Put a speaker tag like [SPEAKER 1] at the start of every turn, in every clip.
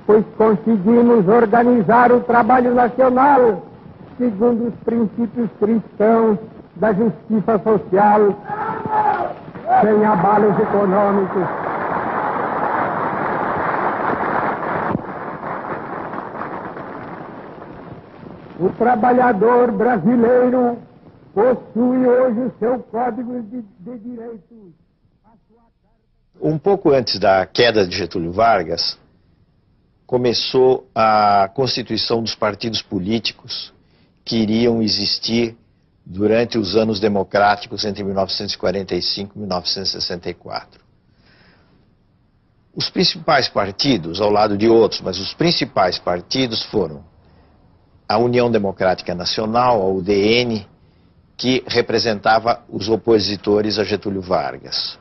[SPEAKER 1] pois conseguimos organizar o trabalho nacional segundo os princípios cristãos da justiça social, sem abalos econômicos. O trabalhador brasileiro possui hoje o seu Código de Direitos.
[SPEAKER 2] Um pouco antes da queda de Getúlio Vargas, começou a constituição dos partidos políticos que iriam existir durante os anos democráticos entre 1945 e 1964. Os principais partidos, ao lado de outros, mas os principais partidos foram a União Democrática Nacional, a UDN, que representava os opositores a Getúlio Vargas.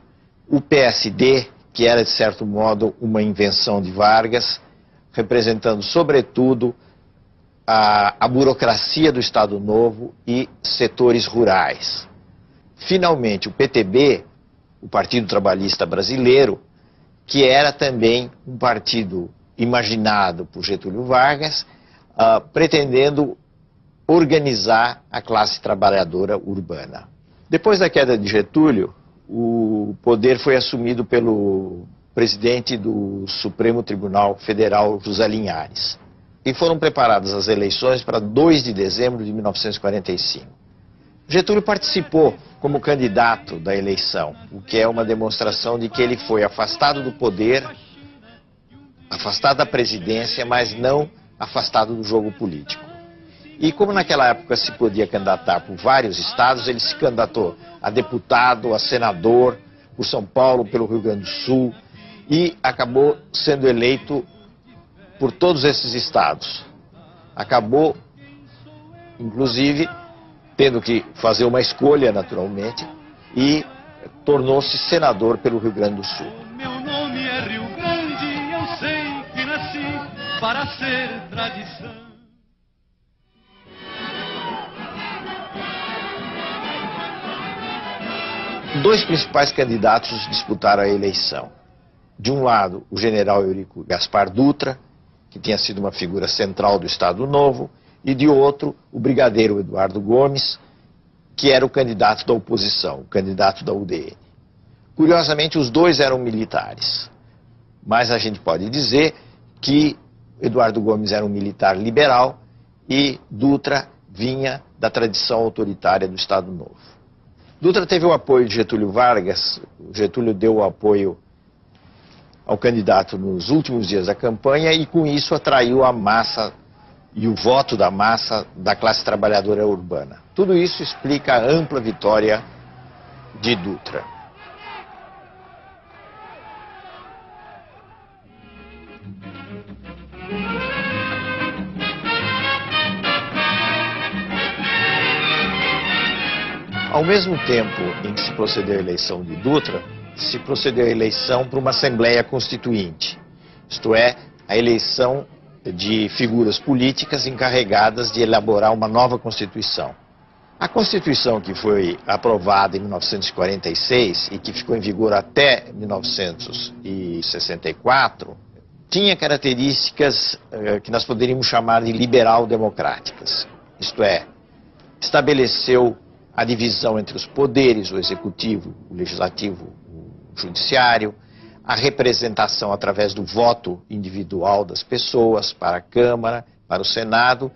[SPEAKER 2] O PSD, que era, de certo modo, uma invenção de Vargas, representando, sobretudo, a burocracia do Estado Novo e setores rurais. Finalmente, o PTB, o Partido Trabalhista Brasileiro, que era também um partido imaginado por Getúlio Vargas, pretendendo organizar a classe trabalhadora urbana. Depois da queda de Getúlio, o poder foi assumido pelo presidente do Supremo Tribunal Federal, José Linhares. E foram preparadas as eleições para 2 de dezembro de 1945. Getúlio participou como candidato da eleição, o que é uma demonstração de que ele foi afastado do poder, afastado da presidência, mas não afastado do jogo político. E como naquela época se podia candidatar por vários estados, ele se candidatou a deputado, a senador, por São Paulo, pelo Rio Grande do Sul, e acabou sendo eleito por todos esses estados. Acabou, inclusive, tendo que fazer uma escolha, naturalmente, e tornou-se senador pelo Rio Grande do Sul.
[SPEAKER 3] Meu nome é Rio Grande, eu sei que nasci para ser tradição.
[SPEAKER 2] Dois principais candidatos disputaram a eleição. De um lado, o general Eurico Gaspar Dutra, que tinha sido uma figura central do Estado Novo, e de outro, o brigadeiro Eduardo Gomes, que era o candidato da oposição, o candidato da UDN. Curiosamente, os dois eram militares, mas a gente pode dizer que Eduardo Gomes era um militar liberal e Dutra vinha da tradição autoritária do Estado Novo. Dutra teve o apoio de Getúlio Vargas. Getúlio deu o apoio ao candidato nos últimos dias da campanha e com isso atraiu a massa e o voto da massa da classe trabalhadora urbana. Tudo isso explica a ampla vitória de Dutra. Ao mesmo tempo em que se procedeu à eleição de Dutra, se procedeu à eleição para uma Assembleia Constituinte, isto é, a eleição de figuras políticas encarregadas de elaborar uma nova Constituição. A Constituição que foi aprovada em 1946 e que ficou em vigor até 1964, tinha características que nós poderíamos chamar de liberal-democráticas, isto é, estabeleceu a divisão entre os poderes, o executivo, o legislativo, o judiciário, a representação através do voto individual das pessoas para a Câmara, para o Senado,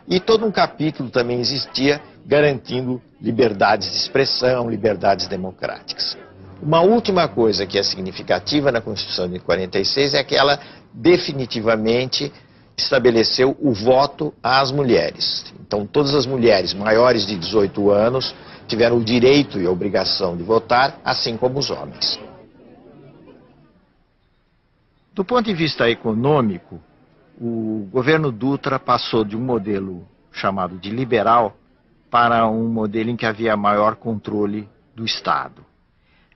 [SPEAKER 2] e todo um capítulo também existia garantindo liberdades de expressão, liberdades democráticas. Uma última coisa que é significativa na Constituição de 46 é que ela definitivamente estabeleceu o voto às mulheres. Então, todas as mulheres maiores de 18 anos tiveram o direito e a obrigação de votar, assim como os homens. Do ponto de vista econômico, o governo Dutra passou de um modelo chamado de liberal para um modelo em que havia maior controle do Estado.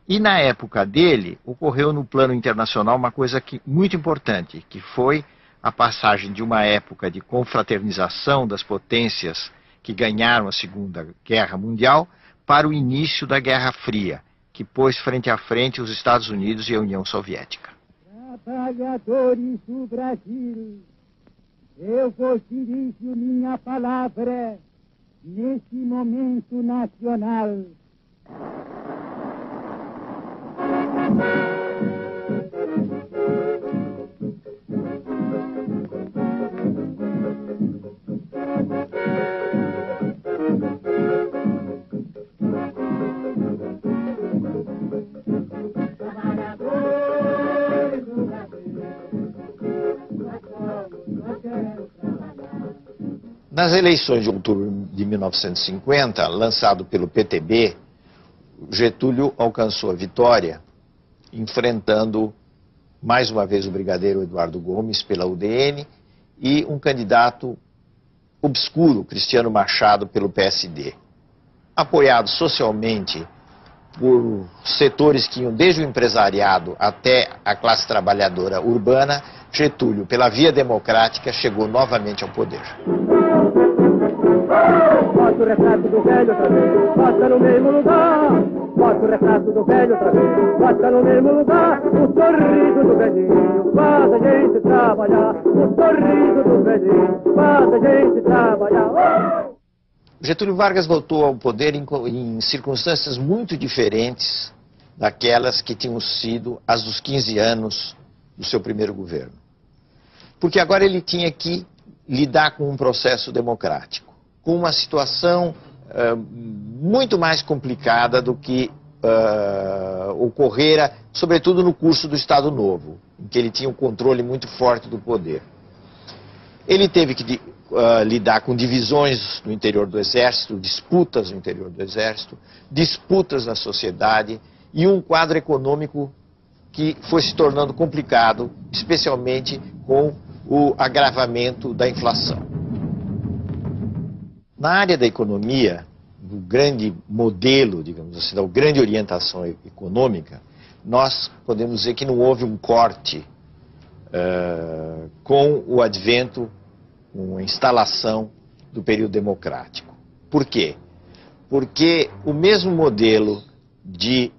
[SPEAKER 2] E na época dele, ocorreu no plano internacional uma coisa muito importante, que foi a passagem de uma época de confraternização das potências que ganharam a Segunda Guerra Mundial para o início da Guerra Fria, que pôs frente a frente os Estados Unidos e a União Soviética.
[SPEAKER 1] trabalhadores do Brasil, eu vos dirijo minha palavra nesse momento nacional.
[SPEAKER 2] Nas eleições de outubro de 1950, lançado pelo PTB, Getúlio alcançou a vitória, enfrentando mais uma vez o brigadeiro Eduardo Gomes pela UDN e um candidato obscuro, Cristiano Machado, pelo PSD. Apoiado socialmente por setores que iam desde o empresariado até a classe trabalhadora urbana, Getúlio, pela via democrática, chegou novamente ao poder.
[SPEAKER 1] Bota o retrato do velho outra vez, bota no mesmo lugar. Bota o retrato do velho outra vez, bota no mesmo lugar. O sorriso do velhinho faz a gente trabalhar. O sorriso do velhinho faz a gente trabalhar.
[SPEAKER 2] Getúlio Vargas voltou ao poder em circunstâncias muito diferentes daquelas que tinham sido as dos 15 anos do seu primeiro governo. Porque agora ele tinha que lidar com um processo democrático, com uma situação muito mais complicada do que ocorrera, sobretudo no curso do Estado Novo, em que ele tinha um controle muito forte do poder. Ele teve que lidar com divisões no interior do Exército, disputas no interior do Exército, disputas na sociedade e um quadro econômico que foi se tornando complicado, especialmente com o agravamento da inflação. Na área da economia, do grande modelo, digamos assim, da grande orientação econômica, nós podemos dizer que não houve um corte com o advento, com a instalação do período democrático. Por quê? Porque o mesmo modelo de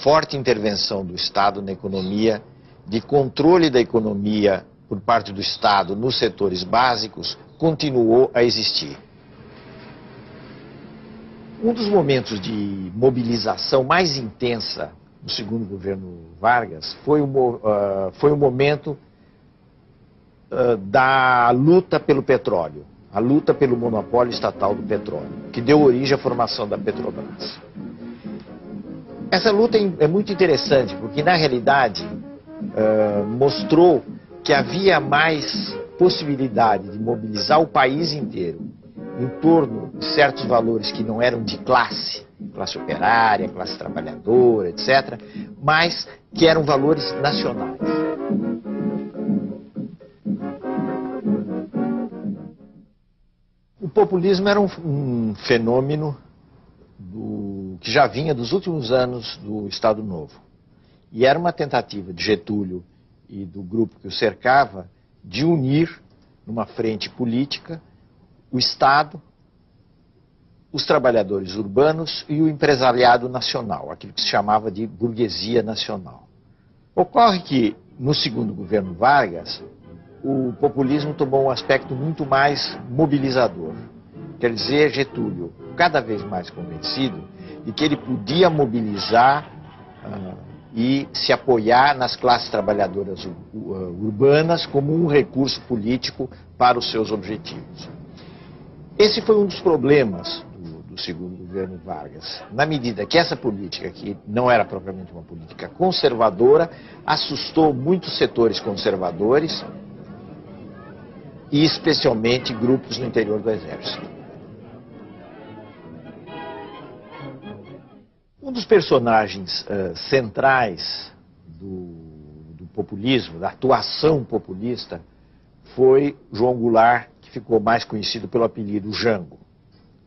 [SPEAKER 2] forte intervenção do Estado na economia, de controle da economia por parte do Estado nos setores básicos, continuou a existir. Um dos momentos de mobilização mais intensa do segundo governo Vargas foi o momento da luta pelo petróleo, a luta pelo monopólio estatal do petróleo, que deu origem à formação da Petrobras. Essa luta é muito interessante, porque na realidade mostrou que havia mais possibilidade de mobilizar o país inteiro em torno de certos valores que não eram de classe operária, classe trabalhadora, etc., mas que eram valores nacionais. O populismo era um fenômeno que já vinha dos últimos anos do Estado Novo. E era uma tentativa de Getúlio e do grupo que o cercava de unir numa frente política o Estado, os trabalhadores urbanos e o empresariado nacional, aquilo que se chamava de burguesia nacional. Ocorre que, no segundo governo Vargas, o populismo tomou um aspecto muito mais mobilizador. Quer dizer, Getúlio, cada vez mais convencido de que ele podia mobilizar e se apoiar nas classes trabalhadoras urbanas como um recurso político para os seus objetivos. Esse foi um dos problemas do segundo governo Vargas, na medida que essa política, que não era propriamente uma política conservadora, assustou muitos setores conservadores e especialmente grupos no interior do Exército. Um dos personagens centrais do populismo, da atuação populista, foi João Goulart, que ficou mais conhecido pelo apelido Jango.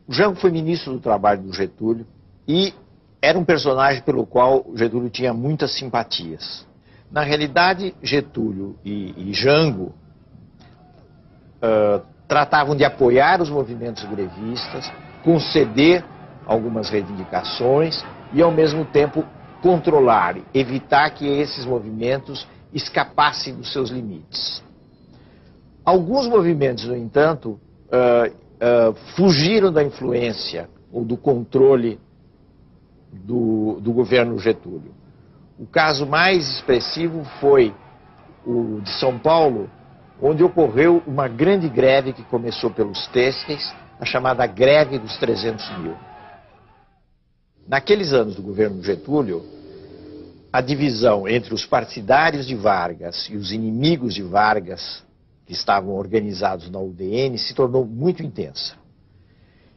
[SPEAKER 2] O Jango foi ministro do Trabalho do Getúlio e era um personagem pelo qual Getúlio tinha muitas simpatias. Na realidade, Getúlio e Jango tratavam de apoiar os movimentos grevistas, conceder algumas reivindicações e, ao mesmo tempo, controlar, evitar que esses movimentos escapasse dos seus limites. Alguns movimentos, no entanto, fugiram da influência ou do controle do governo Getúlio. O caso mais expressivo foi o de São Paulo, onde ocorreu uma grande greve que começou pelos têxteis, a chamada greve dos 300 mil. Naqueles anos do governo Getúlio, a divisão entre os partidários de Vargas e os inimigos de Vargas, que estavam organizados na UDN, se tornou muito intensa.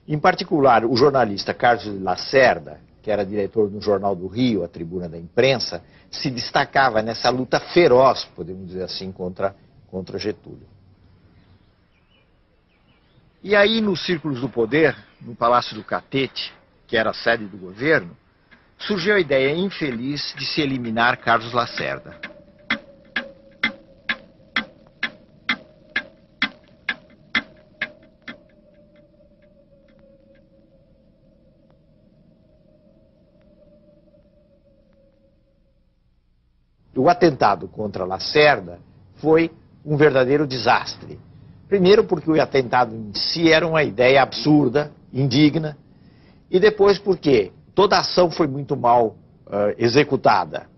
[SPEAKER 2] Em particular, o jornalista Carlos Lacerda, que era diretor do Jornal do Rio, a Tribuna da Imprensa, se destacava nessa luta feroz, podemos dizer assim, contra Getúlio. E aí, nos círculos do poder, no Palácio do Catete, que era a sede do governo, surgiu a ideia infeliz de se eliminar Carlos Lacerda. O atentado contra Lacerda foi um verdadeiro desastre. Primeiro porque o atentado em si era uma ideia absurda, indigna, e depois porque toda a ação foi muito mal executada,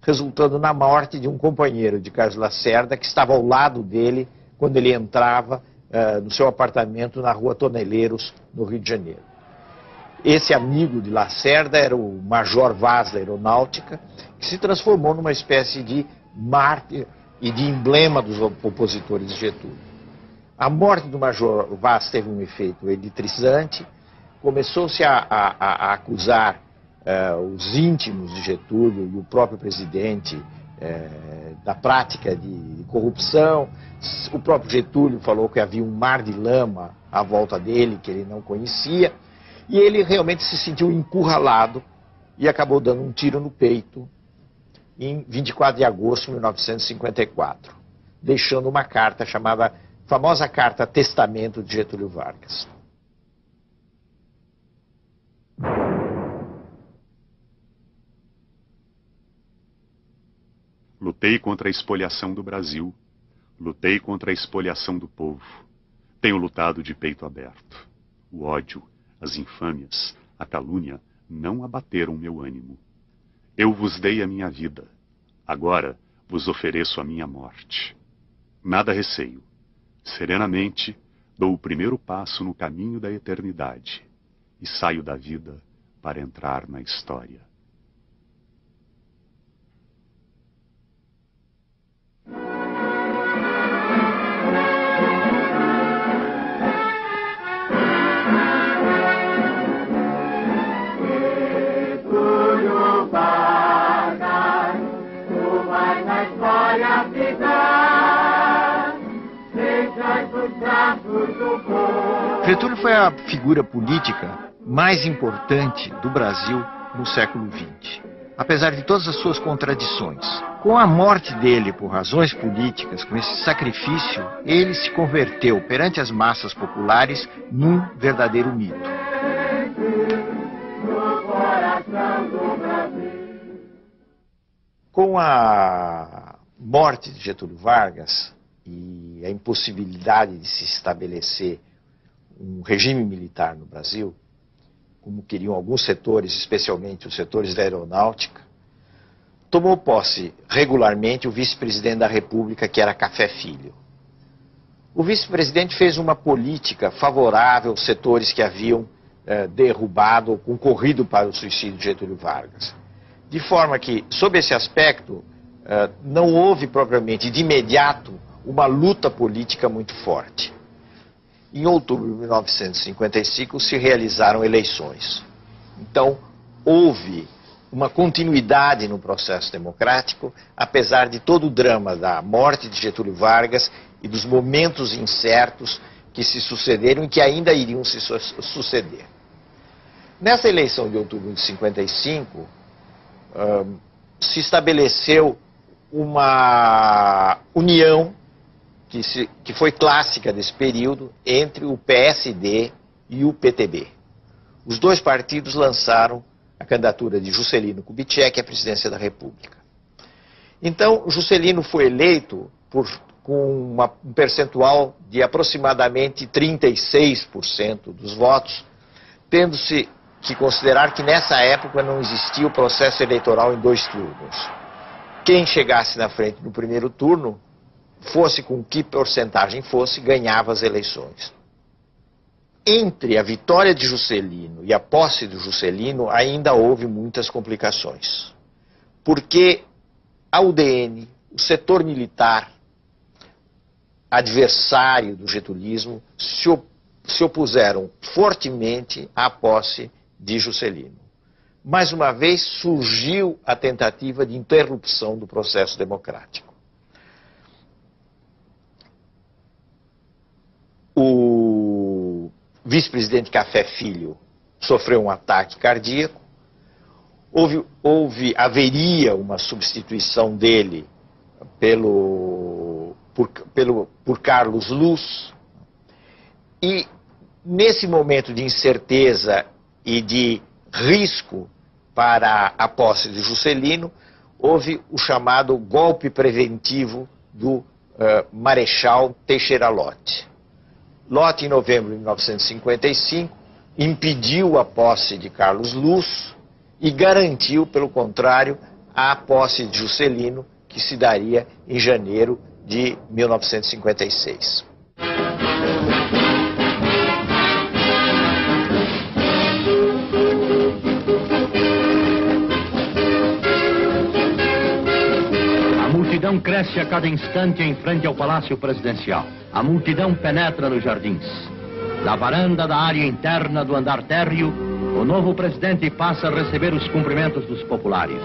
[SPEAKER 2] resultando na morte de um companheiro de Carlos Lacerda que estava ao lado dele quando ele entrava no seu apartamento na Rua Toneleiros, no Rio de Janeiro. Esse amigo de Lacerda era o Major Vaz da Aeronáutica, que se transformou numa espécie de mártir e de emblema dos opositores de Getúlio. A morte do Major Vaz teve um efeito eletrizante, começou-se a acusar os íntimos de Getúlio e o próprio presidente da prática de corrupção. O próprio Getúlio falou que havia um mar de lama à volta dele, que ele não conhecia, e ele realmente se sentiu encurralado e acabou dando um tiro no peito em 24 de agosto de 1954, deixando uma carta chamada famosa Carta Testamento de Getúlio Vargas.
[SPEAKER 4] Lutei contra a espoliação do Brasil, lutei contra a espoliação do povo. Tenho lutado de peito aberto. O ódio, as infâmias, a calúnia não abateram meu ânimo. Eu vos dei a minha vida, agora vos ofereço a minha morte. Nada receio. Serenamente dou o primeiro passo no caminho da eternidade e saio da vida para entrar na história.
[SPEAKER 2] Getúlio foi a figura política mais importante do Brasil no século XX, apesar de todas as suas contradições. Com a morte dele por razões políticas, com esse sacrifício, ele se converteu perante as massas populares num verdadeiro mito. Com a morte de Getúlio Vargas e a impossibilidade de se estabelecer um regime militar no Brasil, como queriam alguns setores, especialmente os setores da aeronáutica, tomou posse regularmente o vice-presidente da República, que era Café Filho. O vice-presidente fez uma política favorável aos setores que haviam derrubado ou concorrido para o suicídio de Getúlio Vargas. De forma que, sob esse aspecto, não houve propriamente de imediato uma luta política muito forte. Em outubro de 1955 se realizaram eleições. Então, houve uma continuidade no processo democrático, apesar de todo o drama da morte de Getúlio Vargas e dos momentos incertos que se sucederam e que ainda iriam se suceder. Nessa eleição de outubro de 55, se estabeleceu uma união que foi clássica desse período entre o PSD e o PTB. Os dois partidos lançaram a candidatura de Juscelino Kubitschek à presidência da República. Então, Juscelino foi eleito com um percentual de aproximadamente 36% dos votos, tendo-se que considerar que nessa época não existia o processo eleitoral em 2 turnos. Quem chegasse na frente no primeiro turno, fosse com que porcentagem fosse, ganhava as eleições. Entre a vitória de Juscelino e a posse de Juscelino, ainda houve muitas complicações. Porque a UDN, o setor militar, adversário do getulismo, se opuseram fortemente à posse de Juscelino. Mais uma vez surgiu a tentativa de interrupção do processo democrático. O vice-presidente Café Filho sofreu um ataque cardíaco, haveria uma substituição dele por Carlos Luz, e nesse momento de incerteza e de risco para a posse de Juscelino, houve o chamado golpe preventivo do Marechal Teixeira Lott. Lott, em novembro de 1955, impediu a posse de Carlos Luz e garantiu, pelo contrário, a posse de Juscelino, que se daria em janeiro de 1956.
[SPEAKER 5] A multidão cresce a cada instante em frente ao Palácio Presidencial. A multidão penetra nos jardins. Da varanda da área interna do andar térreo, o novo presidente passa a receber os cumprimentos dos populares.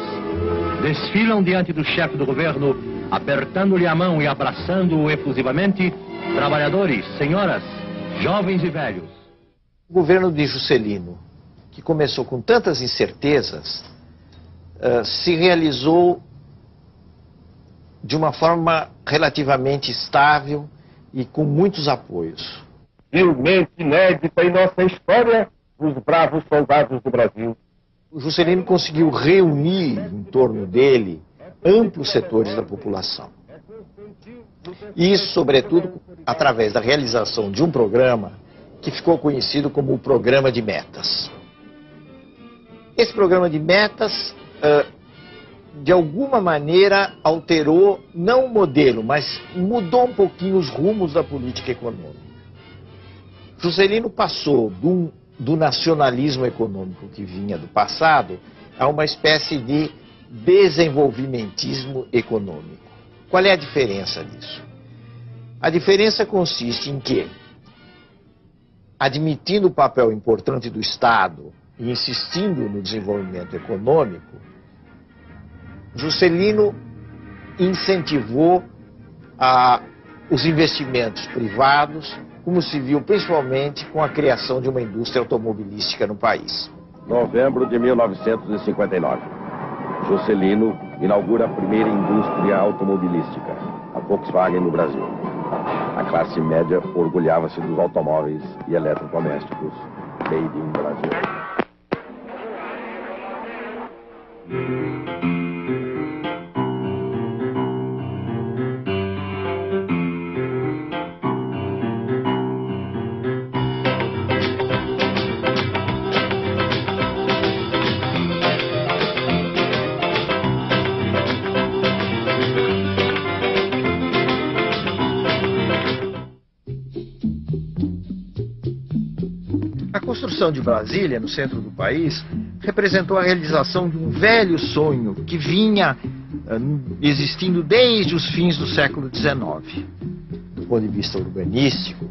[SPEAKER 5] Desfilam diante do chefe do governo, apertando-lhe a mão e abraçando-o efusivamente, trabalhadores, senhoras, jovens e velhos.
[SPEAKER 2] O governo de Juscelino, que começou com tantas incertezas, se realizou de uma forma relativamente estável e com muitos apoios.
[SPEAKER 6] Finalmente inédita em nossa história, os bravos soldados do Brasil.
[SPEAKER 2] O Juscelino conseguiu reunir em torno dele amplos setores da população. E isso, sobretudo, através da realização de um programa que ficou conhecido como o Programa de Metas. Esse Programa de Metas, de alguma maneira, alterou, não o modelo, mas mudou um pouquinho os rumos da política econômica. Juscelino passou do nacionalismo econômico que vinha do passado a uma espécie de desenvolvimentismo econômico. Qual é a diferença disso? A diferença consiste em que, admitindo o papel importante do Estado e insistindo no desenvolvimento econômico, Juscelino incentivou os investimentos privados, como se viu principalmente com a criação de uma indústria automobilística no país.
[SPEAKER 6] Novembro de 1959. Juscelino inaugura a primeira indústria automobilística, a Volkswagen no Brasil. A classe média orgulhava-se dos automóveis e eletrodomésticos made in Brasil.
[SPEAKER 2] A construção de Brasília, no centro do país, representou a realização de um velho sonho que vinha existindo desde os fins do século XIX. Do ponto de vista urbanístico,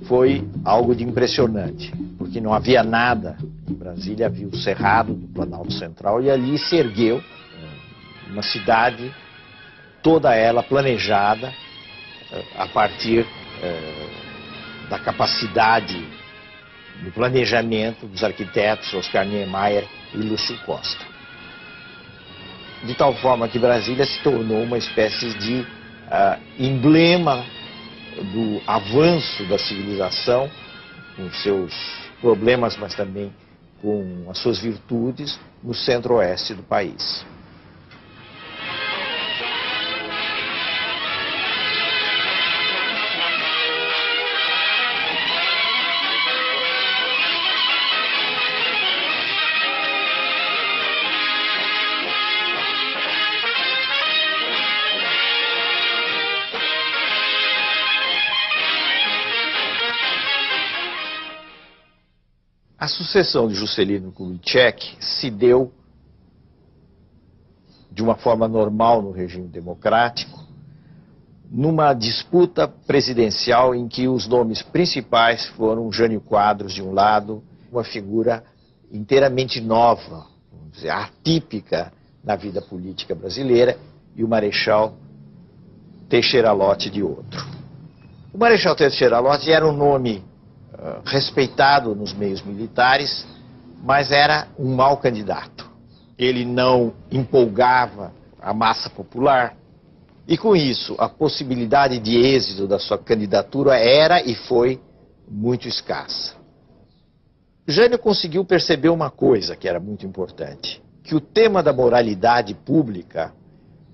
[SPEAKER 2] foi algo de impressionante, porque não havia nada em Brasília, havia o Cerrado do Planalto Central, e ali se ergueu uma cidade, toda ela planejada a partir da capacidade do planejamento dos arquitetos Oscar Niemeyer e Lúcio Costa. De tal forma que Brasília se tornou uma espécie de emblema do avanço da civilização, com seus problemas, mas também com as suas virtudes, no centro-oeste do país. A sucessão de Juscelino Kubitschek se deu de uma forma normal no regime democrático, numa disputa presidencial em que os nomes principais foram Jânio Quadros, de um lado, uma figura inteiramente nova, vamos dizer, atípica na vida política brasileira, e o Marechal Teixeira Lott, de outro. O Marechal Teixeira Lott era um nome respeitado nos meios militares, mas era um mau candidato. Ele não empolgava a massa popular, e com isso a possibilidade de êxito da sua candidatura era e foi muito escassa. Jânio conseguiu perceber uma coisa que era muito importante, que o tema da moralidade pública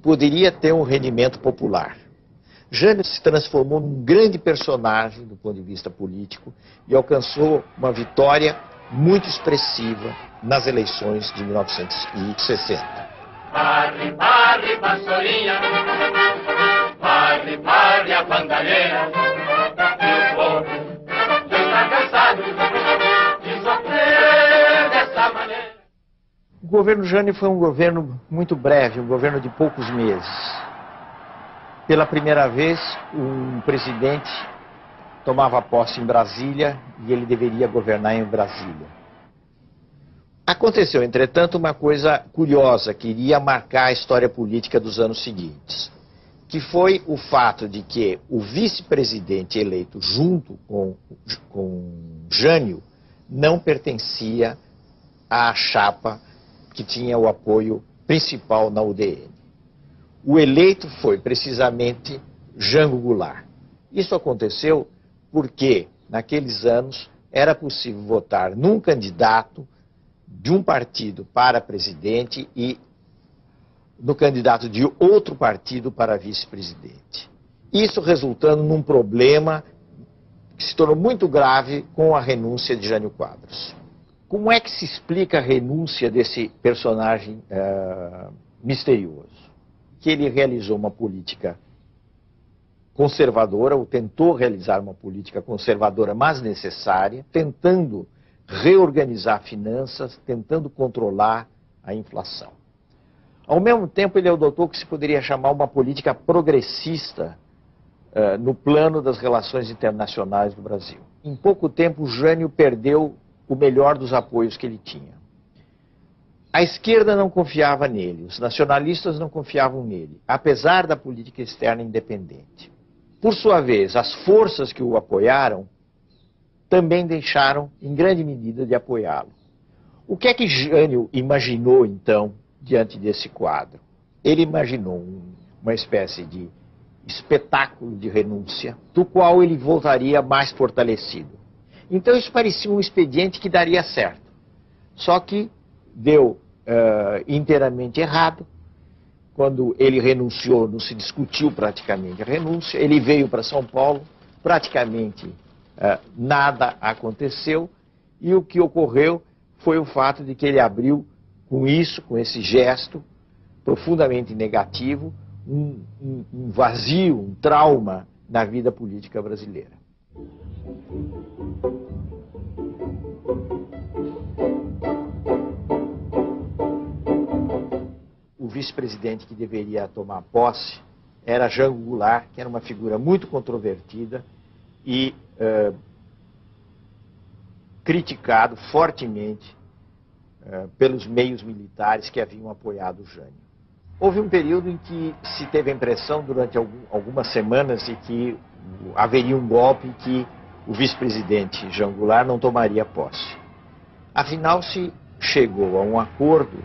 [SPEAKER 2] poderia ter um rendimento popular. Jânio se transformou num grande personagem do ponto de vista político e alcançou uma vitória muito expressiva nas eleições de 1960.
[SPEAKER 3] Barre, barre, vassourinha, barre, barre a bandalheira, e o povo já está cansado de sofrer dessa maneira.
[SPEAKER 2] O governo Jânio foi um governo muito breve, um governo de poucos meses. Pela primeira vez, um presidente tomava posse em Brasília e ele deveria governar em Brasília. Aconteceu, entretanto, uma coisa curiosa que iria marcar a história política dos anos seguintes, que foi o fato de que o vice-presidente eleito junto com Jânio não pertencia à chapa que tinha o apoio principal na UDN. O eleito foi precisamente Jango Goulart. Isso aconteceu porque, naqueles anos, era possível votar num candidato de um partido para presidente e no candidato de outro partido para vice-presidente. Isso resultando num problema que se tornou muito grave com a renúncia de Jânio Quadros. Como é que se explica a renúncia desse personagem misterioso? Que ele realizou uma política conservadora, ou tentou realizar uma política conservadora, mas necessária, tentando reorganizar finanças, tentando controlar a inflação. Ao mesmo tempo, ele adotou o que se poderia chamar uma política progressista no plano das relações internacionais do Brasil. Em pouco tempo, Jânio perdeu o melhor dos apoios que ele tinha. A esquerda não confiava nele, os nacionalistas não confiavam nele, apesar da política externa independente. Por sua vez, as forças que o apoiaram também deixaram, em grande medida, de apoiá-lo. O que é que Jânio imaginou, então, diante desse quadro? Ele imaginou uma espécie de espetáculo de renúncia, do qual ele voltaria mais fortalecido. Então isso parecia um expediente que daria certo. Só que deu inteiramente errado. Quando ele renunciou, não se discutiu praticamente a renúncia. Ele veio para São Paulo, praticamente nada aconteceu, e o que ocorreu foi o fato de que ele abriu com isso, com esse gesto profundamente negativo, um vazio, um trauma na vida política brasileira. O vice-presidente que deveria tomar posse era Jango Goulart, que era uma figura muito controvertida e criticado fortemente pelos meios militares que haviam apoiado Jânio. Houve um período em que se teve a impressão, durante algumas semanas, de que haveria um golpe e que o vice-presidente Jango Goulart não tomaria posse. Afinal, se chegou a um acordo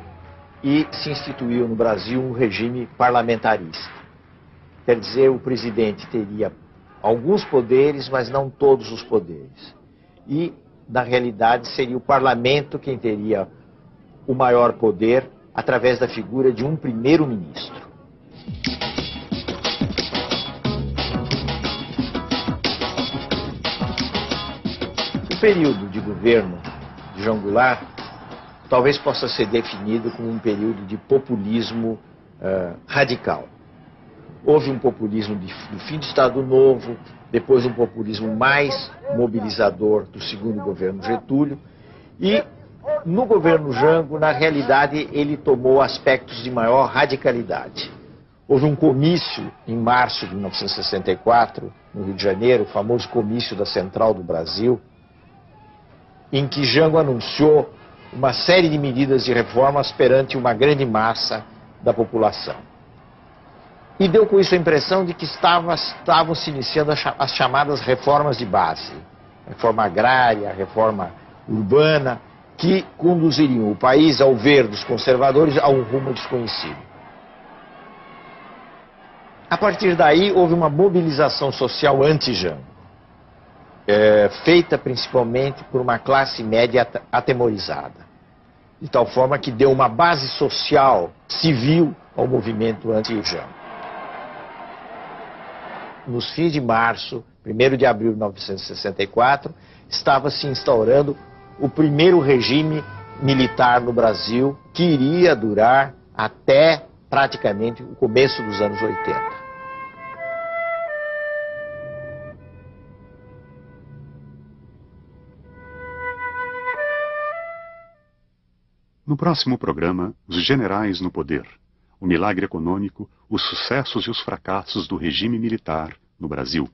[SPEAKER 2] e se instituiu no Brasil um regime parlamentarista. Quer dizer, o presidente teria alguns poderes, mas não todos os poderes. E, na realidade, seria o parlamento quem teria o maior poder através da figura de um primeiro-ministro. O período de governo de Jango Goulart talvez possa ser definido como um período de populismo radical. Houve um populismo do fim do Estado Novo, depois um populismo mais mobilizador do segundo governo Getúlio, E no governo Jango, na realidade, ele tomou aspectos de maior radicalidade. Houve um comício em março de 1964, no Rio de Janeiro, o famoso comício da Central do Brasil, em que Jango anunciou uma série de medidas de reformas perante uma grande massa da população. E deu com isso a impressão de que estavam se iniciando as chamadas reformas de base. Reforma agrária, reforma urbana, que conduziriam o país, ao ver dos conservadores, a um rumo desconhecido. A partir daí, houve uma mobilização social anti-Jango, feita principalmente por uma classe média atemorizada, de tal forma que deu uma base social, civil, ao movimento anti-Jango. Nos fins de março, 1º de abril de 1964, estava se instaurando o primeiro regime militar no Brasil, que iria durar até praticamente o começo dos anos 80.
[SPEAKER 4] No próximo programa, os generais no poder, o milagre econômico, os sucessos e os fracassos do regime militar no Brasil.